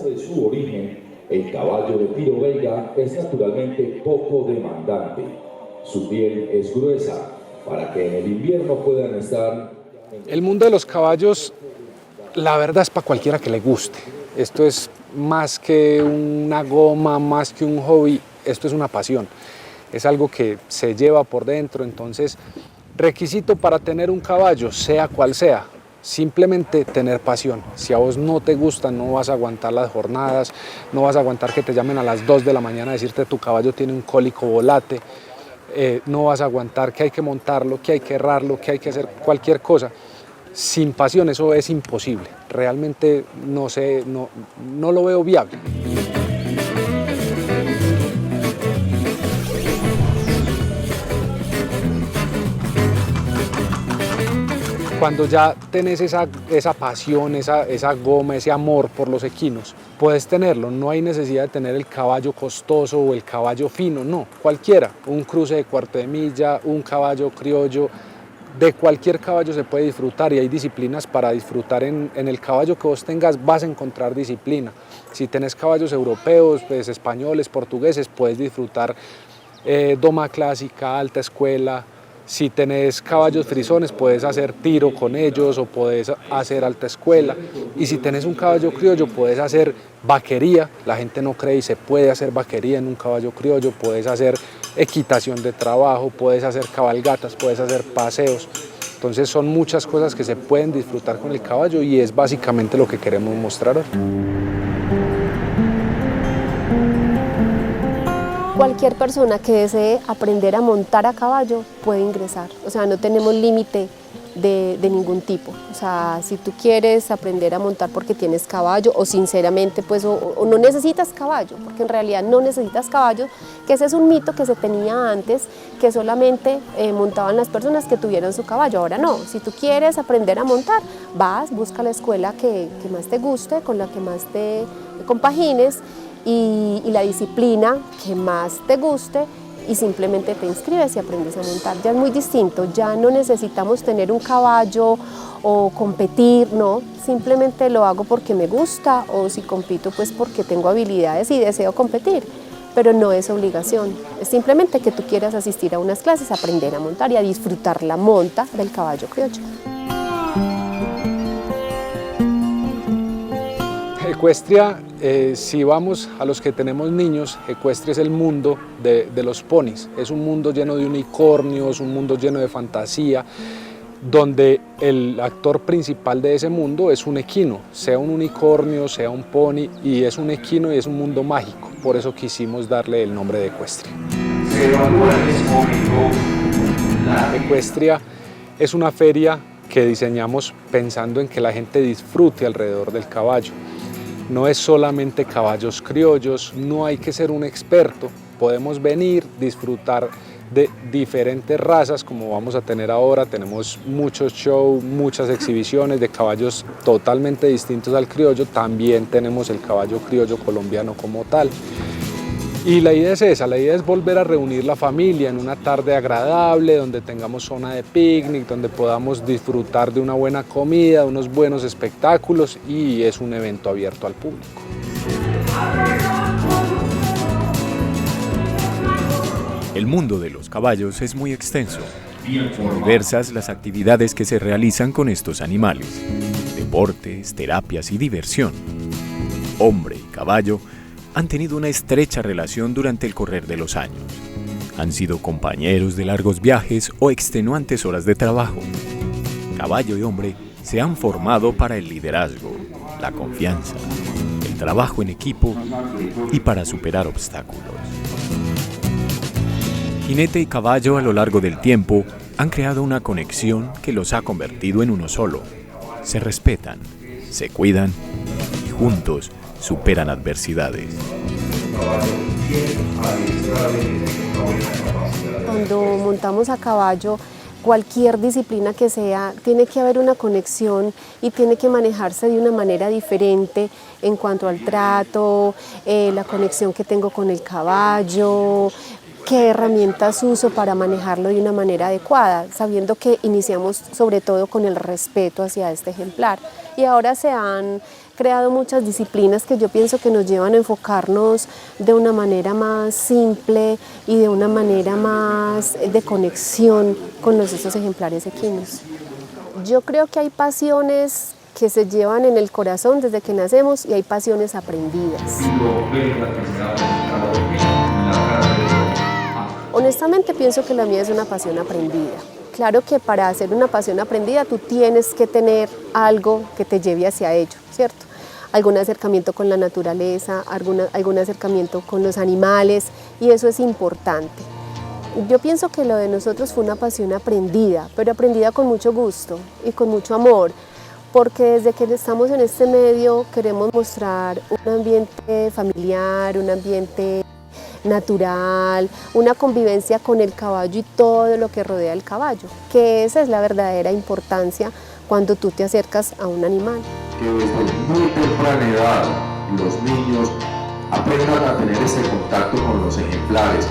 De su origen, el caballo de tiro belga es naturalmente poco demandante. Su piel es gruesa para que en el invierno puedan estar... El mundo de los caballos, la verdad, es para cualquiera que le guste. Esto es más que una goma, más que un hobby, esto es una pasión. Es algo que se lleva por dentro, entonces, requisito para tener un caballo, sea cual sea, simplemente tener pasión. Si a vos no te gusta, no vas a aguantar las jornadas, no vas a aguantar que te llamen a las 2 de la mañana a decirte tu caballo tiene un cólico volate, no vas a aguantar que hay que montarlo, que hay que herrarlo, que hay que hacer cualquier cosa. Sin pasión eso es imposible, realmente no lo veo viable. Cuando ya tenés esa pasión, esa goma, ese amor por los equinos, puedes tenerlo. No hay necesidad de tener el caballo costoso o el caballo fino, no, cualquiera. Un cruce de cuarto de milla, un caballo criollo, de cualquier caballo se puede disfrutar y hay disciplinas para disfrutar. En el caballo que vos tengas vas a encontrar disciplina. Si tenés caballos europeos, pues, españoles, portugueses, puedes disfrutar doma clásica, alta escuela. Si tenés caballos frisones, puedes hacer tiro con ellos o puedes hacer alta escuela. Y si tenés un caballo criollo, puedes hacer vaquería. La gente no cree y se puede hacer vaquería en un caballo criollo. Puedes hacer equitación de trabajo, puedes hacer cabalgatas, puedes hacer paseos. Entonces son muchas cosas que se pueden disfrutar con el caballo y es básicamente lo que queremos mostrar hoy. Cualquier persona que desee aprender a montar a caballo puede ingresar, o sea, no tenemos límite de ningún tipo. O sea, si tú quieres aprender a montar porque tienes caballo o sinceramente pues o no necesitas caballo, porque en realidad no necesitas caballo, que ese es un mito que se tenía antes, que solamente montaban las personas que tuvieran su caballo. Ahora no, si tú quieres aprender a montar, vas, busca la escuela que más te guste, con la que más te compagines, y la disciplina que más te guste y simplemente te inscribes y aprendes a montar. Ya es muy distinto, ya no necesitamos tener un caballo o competir, no, simplemente lo hago porque me gusta o si compito pues porque tengo habilidades y deseo competir, pero no es obligación, es simplemente que tú quieras asistir a unas clases, aprender a montar y a disfrutar la monta del caballo criollo. Ecuestria, si vamos a los que tenemos niños, Ecuestria es el mundo de los ponis. Es un mundo lleno de unicornios, un mundo lleno de fantasía, donde el actor principal de ese mundo es un equino, sea un unicornio, sea un pony, y es un equino y es un mundo mágico. Por eso quisimos darle el nombre de Ecuestria. Ecuestria es una feria que diseñamos pensando en que la gente disfrute alrededor del caballo. No es solamente caballos criollos, no hay que ser un experto, podemos venir, disfrutar de diferentes razas como vamos a tener ahora. Tenemos muchos shows, muchas exhibiciones de caballos totalmente distintos al criollo, también tenemos el caballo criollo colombiano como tal. Y la idea es esa, la idea es volver a reunir la familia en una tarde agradable, donde tengamos zona de picnic, donde podamos disfrutar de una buena comida, de unos buenos espectáculos, y es un evento abierto al público. El mundo de los caballos es muy extenso. Son diversas las actividades que se realizan con estos animales: deportes, terapias y diversión. Hombre y caballo han tenido una estrecha relación durante el correr de los años. Han sido compañeros de largos viajes o extenuantes horas de trabajo. Caballo y hombre se han formado para el liderazgo, la confianza, el trabajo en equipo y para superar obstáculos. Jinete y caballo a lo largo del tiempo han creado una conexión que los ha convertido en uno solo. Se respetan, se cuidan y juntos superan adversidades. Cuando montamos a caballo, cualquier disciplina que sea, tiene que haber una conexión y tiene que manejarse de una manera diferente en cuanto al trato, la conexión que tengo con el caballo, qué herramientas uso para manejarlo de una manera adecuada, sabiendo que iniciamos sobre todo con el respeto hacia este ejemplar. Y ahora se han creado muchas disciplinas que yo pienso que nos llevan a enfocarnos de una manera más simple y de una manera más de conexión con esos ejemplares equinos. Yo creo que hay pasiones que se llevan en el corazón desde que nacemos y hay pasiones aprendidas. Honestamente pienso que la mía es una pasión aprendida. Claro que para hacer una pasión aprendida tú tienes que tener algo que te lleve hacia ello, ¿cierto? Algún acercamiento con la naturaleza, algún acercamiento con los animales y eso es importante. Yo pienso que lo de nosotros fue una pasión aprendida, pero aprendida con mucho gusto y con mucho amor, porque desde que estamos en este medio queremos mostrar un ambiente familiar, un ambiente natural, una convivencia con el caballo y todo lo que rodea el caballo, que esa es la verdadera importancia cuando tú te acercas a un animal. Que desde muy temprana edad los niños aprendan a tener ese contacto con los ejemplares.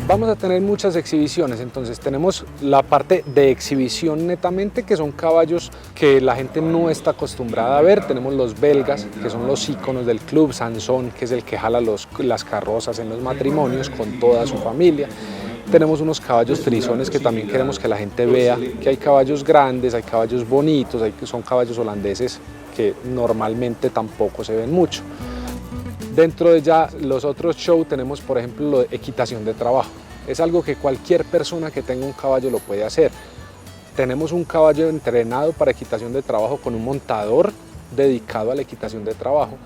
Vamos a tener muchas exhibiciones, entonces tenemos la parte de exhibición netamente, que son caballos que la gente no está acostumbrada a ver. Tenemos los belgas, que son los íconos del club, Sansón, que es el que jala las carrozas en los matrimonios con toda su familia. Tenemos unos caballos frisones que también queremos que la gente vea, que hay caballos grandes, hay caballos bonitos, son caballos holandeses que normalmente tampoco se ven mucho. Dentro de ya los otros shows tenemos, por ejemplo, lo de equitación de trabajo. Es algo que cualquier persona que tenga un caballo lo puede hacer. Tenemos un caballo entrenado para equitación de trabajo con un montador dedicado a la equitación de trabajo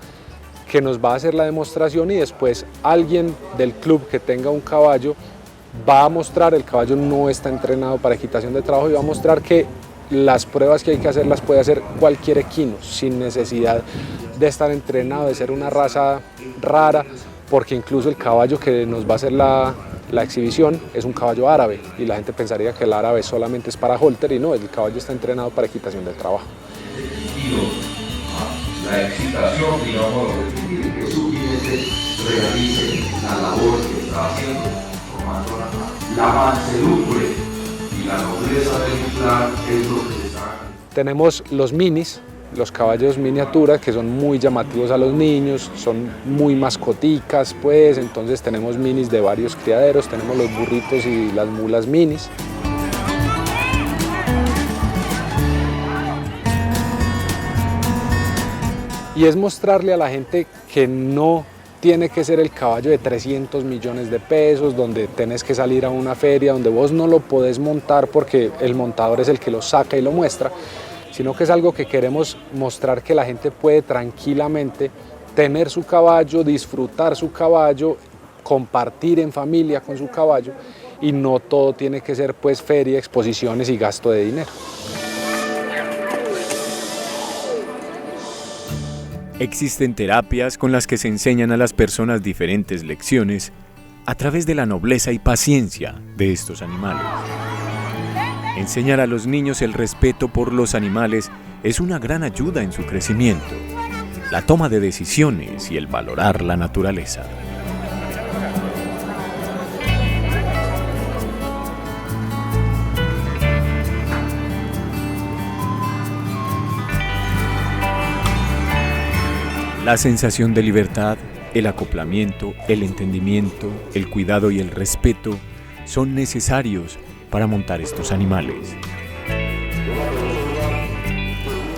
que nos va a hacer la demostración y después alguien del club que tenga un caballo va a mostrar, el caballo no está entrenado para equitación de trabajo y va a mostrar que las pruebas que hay que hacer las puede hacer cualquier equino sin necesidad de estar entrenado, de ser una raza rara, porque incluso el caballo que nos va a hacer la exhibición es un caballo árabe y la gente pensaría que el árabe solamente es para holter y no, el caballo está entrenado para equitación de trabajo. La excitación, digamos, que su jinete realice la labor que está haciendo, tomando la mansedumbre y la nobleza del ejemplar es lo que se está. Tenemos los minis, los caballos miniatura, que son muy llamativos a los niños, son muy mascoticas, pues, entonces tenemos minis de varios criaderos, tenemos los burritos y las mulas minis. Y es mostrarle a la gente que no tiene que ser el caballo de 300 millones de pesos, donde tenés que salir a una feria, donde vos no lo podés montar porque el montador es el que lo saca y lo muestra, sino que es algo que queremos mostrar que la gente puede tranquilamente tener su caballo, disfrutar su caballo, compartir en familia con su caballo y no todo tiene que ser pues feria, exposiciones y gasto de dinero. Existen terapias con las que se enseñan a las personas diferentes lecciones a través de la nobleza y paciencia de estos animales. Enseñar a los niños el respeto por los animales es una gran ayuda en su crecimiento, la toma de decisiones y el valorar la naturaleza. La sensación de libertad, el acoplamiento, el entendimiento, el cuidado y el respeto son necesarios para montar estos animales.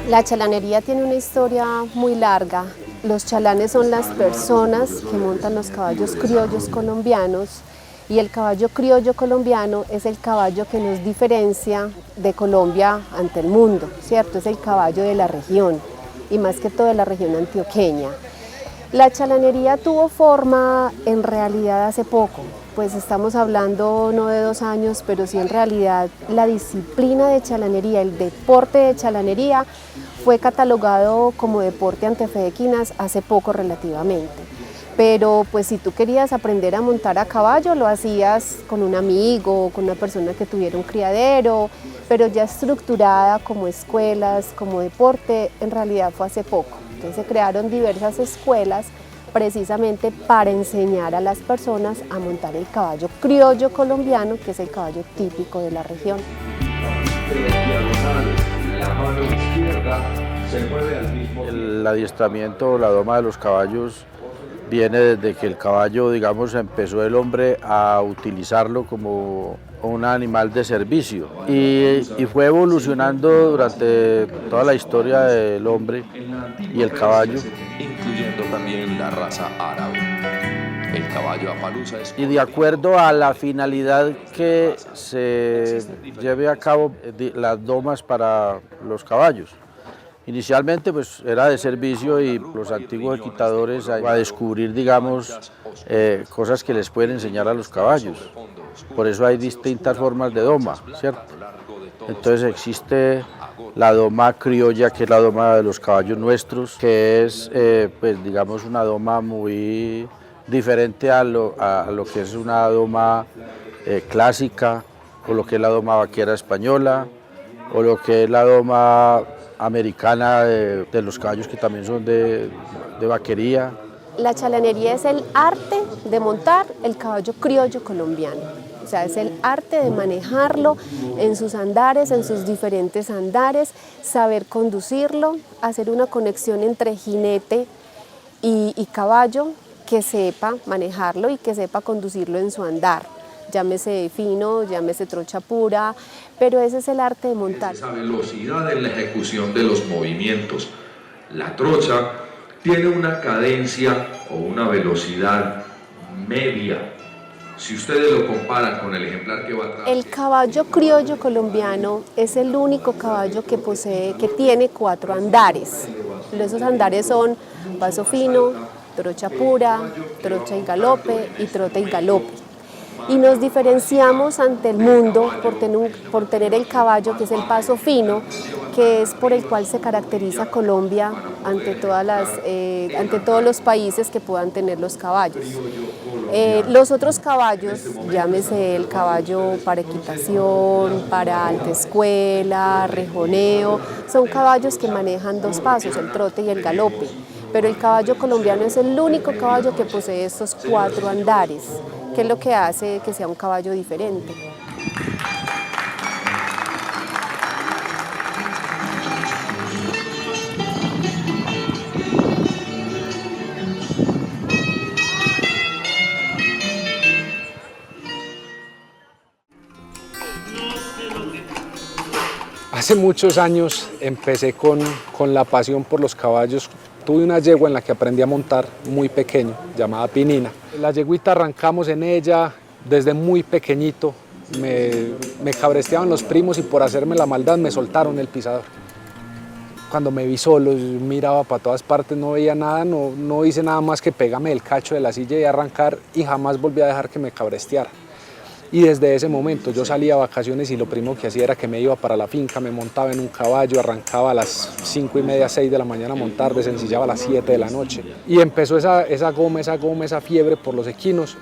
La chalanería tiene una historia muy larga. Los chalanes son las personas que montan los caballos criollos colombianos y el caballo criollo colombiano es el caballo que nos diferencia de Colombia ante el mundo, ¿cierto? Es el caballo de la región y más que todo de la región antioqueña. La chalanería tuvo forma en realidad hace poco, pues estamos hablando no de 2 años, pero sí en realidad la disciplina de chalanería, el deporte de chalanería fue catalogado como deporte ante fe de Quinas hace poco relativamente. Pero pues si tú querías aprender a montar a caballo, lo hacías con un amigo, con una persona que tuviera un criadero, pero ya estructurada como escuelas, como deporte, en realidad fue hace poco. Entonces se crearon diversas escuelas precisamente para enseñar a las personas a montar el caballo criollo colombiano, que es el caballo típico de la región. El adiestramiento, la doma de los caballos, viene desde que el caballo, digamos, empezó el hombre a utilizarlo como un animal de servicio y fue evolucionando durante toda la historia del hombre y el caballo. Incluyendo también la raza árabe. El caballo Appaloosa es... Y de acuerdo a la finalidad que se lleve a cabo las domas para los caballos. Inicialmente pues era de servicio y los antiguos equitadores a descubrir, digamos, cosas que les pueden enseñar a los caballos. Por eso hay distintas formas de doma, ¿cierto? Entonces existe la doma criolla, que es la doma de los caballos nuestros, que es, pues digamos, una doma muy diferente a lo que es una doma clásica, o lo que es la doma vaquera española, o lo que es la doma americana de los caballos que también son de vaquería. La chalanería es el arte de montar el caballo criollo colombiano. O sea, es el arte de manejarlo en sus andares, en sus diferentes andares, saber conducirlo, hacer una conexión entre jinete y caballo, que sepa manejarlo y que sepa conducirlo en su andar. Llámese fino, llámese trocha pura, pero ese es el arte de montar. Esa velocidad en la ejecución de los movimientos. La trocha tiene una cadencia o una velocidad media. Si ustedes lo comparan con el ejemplar que va atrás. El caballo criollo colombiano es el único caballo que tiene 4 andares. Esos andares son paso fino, trocha pura, trocha y galope y trote y galope. Y nos diferenciamos ante el mundo por tener el caballo, que es el paso fino, que es por el cual se caracteriza Colombia ante todos los países que puedan tener los caballos. Los otros caballos, llámese el caballo para equitación, para alta escuela, rejoneo, son caballos que manejan 2 pasos, el trote y el galope. Pero el caballo colombiano es el único caballo que posee estos 4 andares, que es lo que hace que sea un caballo diferente. Hace muchos años empecé con la pasión por los caballos. Tuve una yegua en la que aprendí a montar muy pequeño, llamada Pinina. La yeguita arrancamos en ella desde muy pequeñito. Me cabresteaban los primos y por hacerme la maldad me soltaron el pisador. Cuando me vi solo, miraba para todas partes, no veía nada, no hice nada más que pegarme el cacho de la silla y arrancar, y jamás volví a dejar que me cabresteara. Y desde ese momento yo salía a vacaciones y lo primero que hacía era que me iba para la finca, me montaba en un caballo, arrancaba a las 5:30, 6 de la mañana a montar, desencillaba a las 7 de la noche. Y empezó esa goma, esa fiebre por los equinos.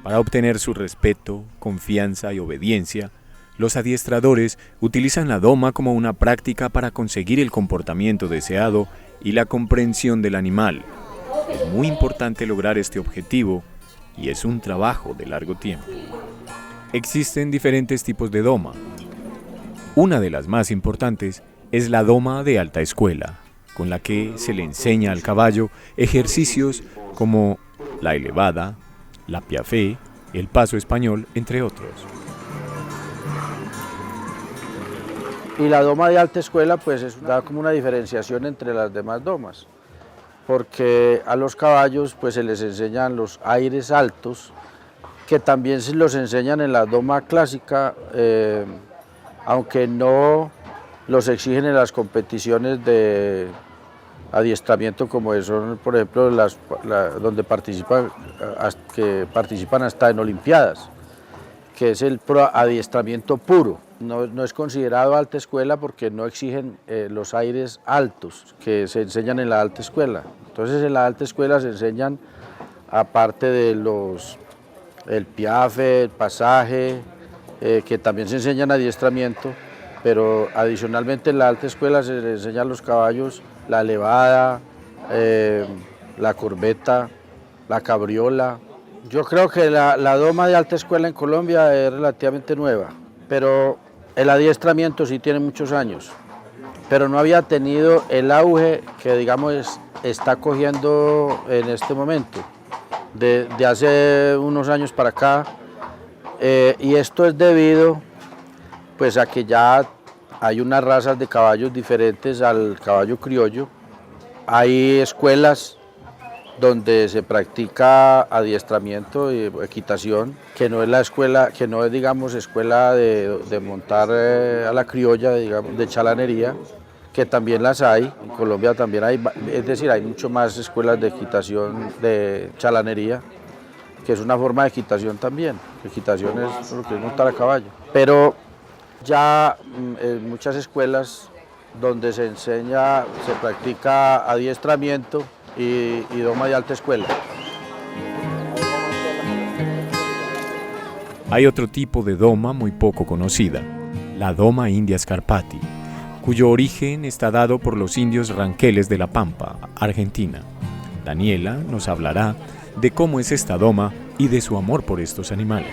Para obtener su respeto, confianza y obediencia, los adiestradores utilizan la doma como una práctica para conseguir el comportamiento deseado y la comprensión del animal. Es muy importante lograr este objetivo y es un trabajo de largo tiempo. Existen diferentes tipos de doma. Una de las más importantes es la doma de alta escuela, con la que se le enseña al caballo ejercicios como la elevada, la piafé, el paso español, entre otros. Y la doma de alta escuela pues da como una diferenciación entre las demás domas, porque a los caballos pues se les enseñan los aires altos, que también se los enseñan en la doma clásica, aunque no los exigen en las competiciones de adiestramiento como son, por ejemplo, donde que participan hasta en olimpiadas, que es el adiestramiento puro. No es considerado alta escuela porque no exigen los aires altos que se enseñan en la alta escuela. Entonces en la alta escuela se enseñan, aparte de el piafe, el pasaje, que también se enseñan adiestramiento, pero adicionalmente en la alta escuela se les enseñan los caballos, la levada, la corbeta, la cabriola. Yo creo que la doma de alta escuela en Colombia es relativamente nueva, pero el adiestramiento sí tiene muchos años, pero no había tenido el auge que, digamos, está cogiendo en este momento, de hace unos años para acá, y esto es debido pues a que ya hay unas razas de caballos diferentes al caballo criollo. Hay escuelas donde se practica adiestramiento y equitación, que no es la escuela, que no es, digamos, escuela de montar a la criolla, digamos, de chalanería, que también las hay. En Colombia también hay, es decir, hay mucho más escuelas de equitación, de chalanería, que es una forma de equitación también. Equitación es lo que es montar a caballo. Pero ya en muchas escuelas donde se practica adiestramiento y doma de alta escuela. Hay otro tipo de doma muy poco conocida, la doma india Scarpati, cuyo origen está dado por los indios ranqueles de La Pampa, Argentina. Daniela nos hablará de cómo es esta doma y de su amor por estos animales.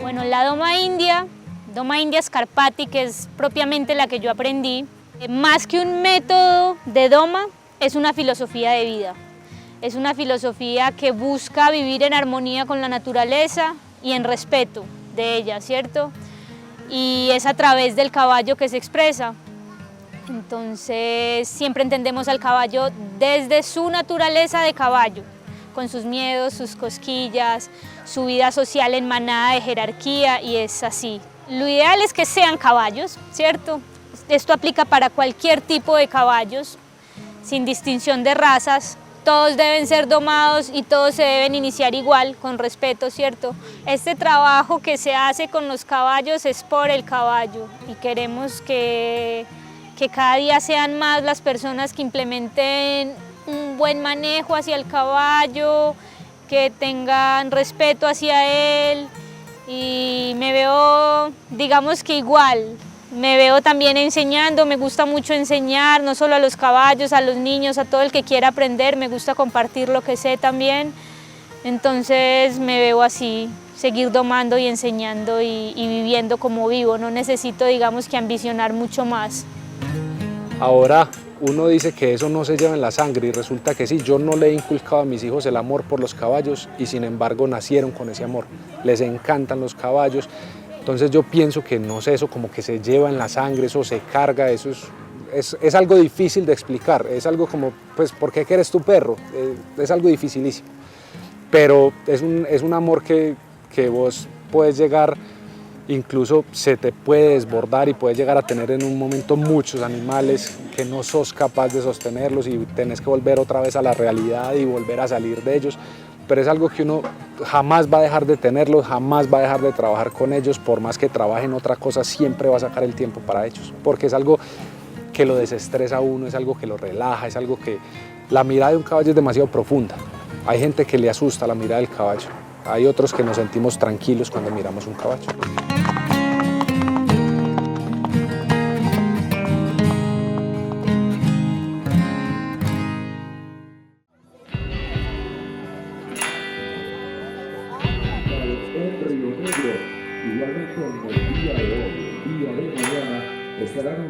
Bueno, la doma india Scarpati, que es propiamente la que yo aprendí, más que un método de doma, es una filosofía de vida. Es una filosofía que busca vivir en armonía con la naturaleza y en respeto de ella, ¿cierto? Y es a través del caballo que se expresa. Entonces siempre entendemos al caballo desde su naturaleza de caballo, con sus miedos, sus cosquillas, su vida social en manada de jerarquía, y es así. Lo ideal es que sean caballos, ¿cierto? Esto aplica para cualquier tipo de caballos, sin distinción de razas. Todos deben ser domados y todos se deben iniciar igual, con respeto, ¿cierto? Este trabajo que se hace con los caballos es por el caballo, y queremos que cada día sean más las personas que implementen un buen manejo hacia el caballo, que tengan respeto hacia él, y me veo, digamos que igual, me veo también enseñando. Me gusta mucho enseñar, no solo a los caballos, a los niños, a todo el que quiera aprender. Me gusta compartir lo que sé también. Entonces me veo así, seguir domando y enseñando y viviendo como vivo. No necesito, digamos, que ambicionar mucho más. Ahora uno dice que eso no se lleva en la sangre, y resulta que sí. Yo no le he inculcado a mis hijos el amor por los caballos, y sin embargo nacieron con ese amor. Les encantan los caballos. Entonces yo pienso que no sé, eso como que se lleva en la sangre, eso se carga, eso es algo difícil de explicar. Es algo como, pues, ¿por qué quieres tu perro? Es algo dificilísimo. Pero es un amor que vos puedes llegar, incluso se te puede desbordar, y puedes llegar a tener en un momento muchos animales que no sos capaz de sostenerlos, y tenés que volver otra vez a la realidad y volver a salir de ellos. Pero es algo que uno jamás va a dejar de tenerlos, jamás va a dejar de trabajar con ellos. Por más que trabaje en otra cosa, siempre va a sacar el tiempo para ellos, porque es algo que lo desestresa a uno, es algo que lo relaja, es algo que... La mirada de un caballo es demasiado profunda. Hay gente que le asusta la mirada del caballo, hay otros que nos sentimos tranquilos cuando miramos un caballo.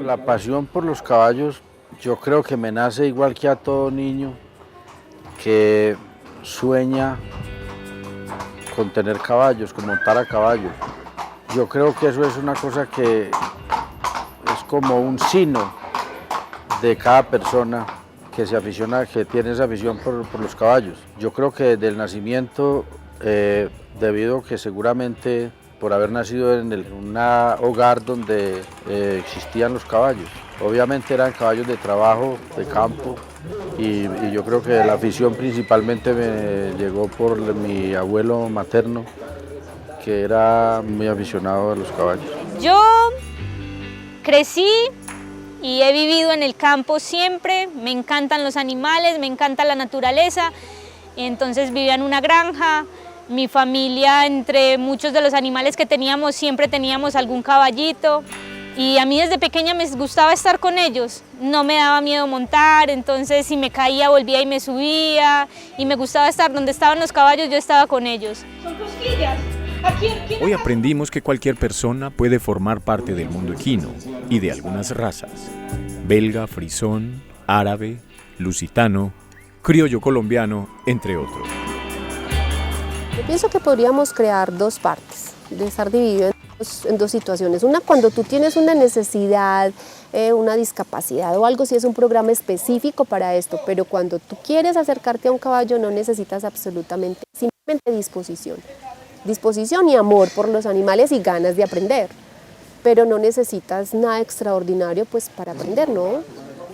La pasión por los caballos, yo creo que me nace igual que a todo niño que sueña con tener caballos, con montar a caballo. Yo creo que eso es una cosa que es como un signo de cada persona que se aficiona, que tiene esa afición por los caballos. Yo creo que desde el nacimiento, debido a que seguramente por haber nacido en un hogar donde existían los caballos. Obviamente eran caballos de trabajo, de campo, y yo creo que la afición principalmente me llegó por mi abuelo materno, que era muy aficionado a los caballos. Yo crecí y he vivido en el campo siempre, me encantan los animales, me encanta la naturaleza, entonces vivía en una granja. Mi familia, entre muchos de los animales que teníamos, siempre teníamos algún caballito y a mí desde pequeña me gustaba estar con ellos, no me daba miedo montar, entonces si me caía volvía y me subía y me gustaba estar donde estaban los caballos, yo estaba con ellos. Son cosquillas. Hoy aprendimos que cualquier persona puede formar parte del mundo equino y de algunas razas: belga, frisón, árabe, lusitano, criollo colombiano, entre otros. Yo pienso que podríamos crear dos partes, de estar dividido en dos situaciones. Una, cuando tú tienes una necesidad, una discapacidad o algo, si es un programa específico para esto, pero cuando tú quieres acercarte a un caballo no necesitas absolutamente, simplemente disposición. Disposición y amor por los animales y ganas de aprender, pero no necesitas nada extraordinario pues para aprender, ¿no?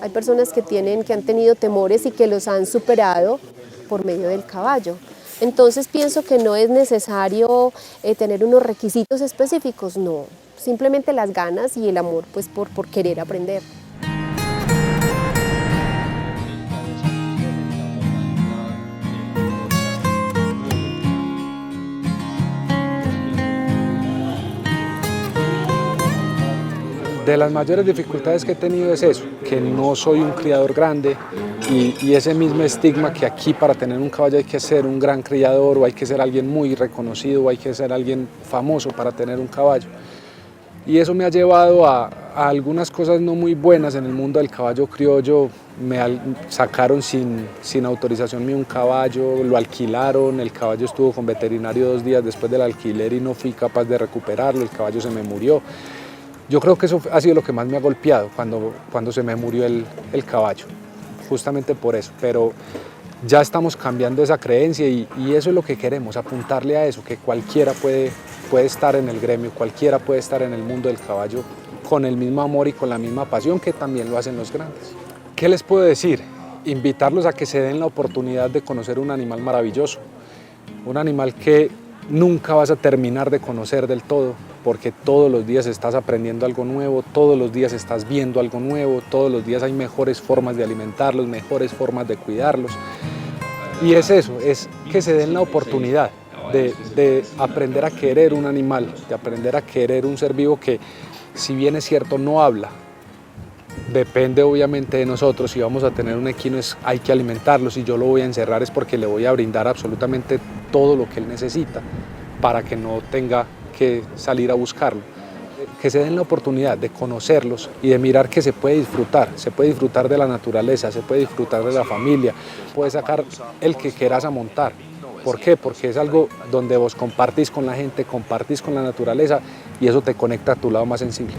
Hay personas que han tenido temores y que los han superado por medio del caballo. Entonces pienso que no es necesario tener unos requisitos específicos, no, simplemente las ganas y el amor pues por querer aprender. De las mayores dificultades que he tenido es eso, que no soy un criador grande y ese mismo estigma que aquí para tener un caballo hay que ser un gran criador o hay que ser alguien muy reconocido o hay que ser alguien famoso para tener un caballo. Y eso me ha llevado a algunas cosas no muy buenas en el mundo del caballo criollo. Me sacaron sin autorización mío un caballo, lo alquilaron, el caballo estuvo con veterinario 2 días después del alquiler y no fui capaz de recuperarlo, el caballo se me murió. Yo creo que eso ha sido lo que más me ha golpeado cuando se me murió el caballo, justamente por eso, pero ya estamos cambiando esa creencia y eso es lo que queremos, apuntarle a eso, que cualquiera puede estar en el gremio, cualquiera puede estar en el mundo del caballo con el mismo amor y con la misma pasión que también lo hacen los grandes. ¿Qué les puedo decir? Invitarlos a que se den la oportunidad de conocer un animal maravilloso, un animal que nunca vas a terminar de conocer del todo, porque todos los días estás aprendiendo algo nuevo, todos los días estás viendo algo nuevo, todos los días hay mejores formas de alimentarlos, mejores formas de cuidarlos. Y es eso, es que se den la oportunidad de aprender a querer un animal, de aprender a querer un ser vivo que, si bien es cierto, no habla. Depende obviamente de nosotros, si vamos a tener un equino hay que alimentarlo, si yo lo voy a encerrar es porque le voy a brindar absolutamente todo lo que él necesita para que no tenga que salir a buscarlo. Que se den la oportunidad de conocerlos y de mirar que se puede disfrutar de la naturaleza, se puede disfrutar de la familia, puedes sacar el que quieras a montar. ¿Por qué? Porque es algo donde vos compartís con la gente, compartís con la naturaleza y eso te conecta a tu lado más sensible.